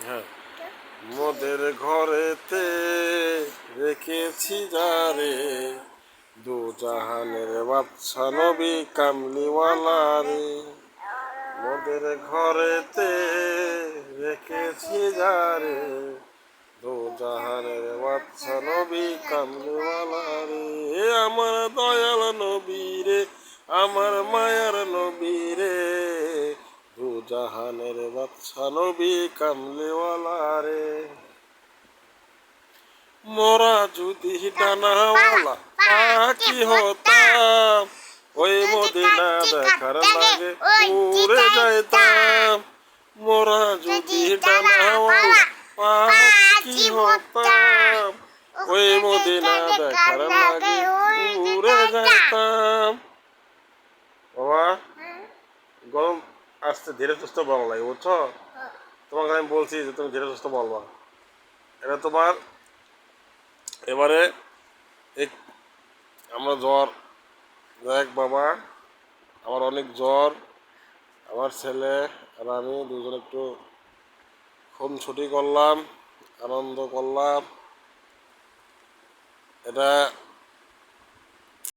হ্যাঁ, মোদের ঘরেতে রেখেছি যারে, দু জাহানের বাদশা নবী কামলিওয়ালা রে। মোদের ঘরেতে রেখেছি যারে, দু জাহানের বাদশা নবী কামলিওয়ালা রে। আমার দয়াল নবী রে, আমার মায়ার নবী রে, দু জাহানের বাদশা নবী কামলিওয়ালা রে। মোরা যদি ডানাওয়ালা পাখি হতাম, ওই মদিনা দেখার লাগে উড়ে যাইতাম। মোরা যদি ডানাওয়ালা পাখি হতাম, ওই মদিনা দেখার লাগে উড়ে যাইতাম। বাবা, গরম আসতে ধীরে সুস্থ বলা লাগে, বুঝছো? তোমাকে আমি বলছি যে তুমি ধীরে সুস্থ বলবা। এটা তোমার এবারে এই আমরা জ্বর, দেখ বাবা, আমার অনেক জ্বর। আমার ছেলে আর আমি দুজন একটু খুনছুটি করলাম, আনন্দ করলাম। এটা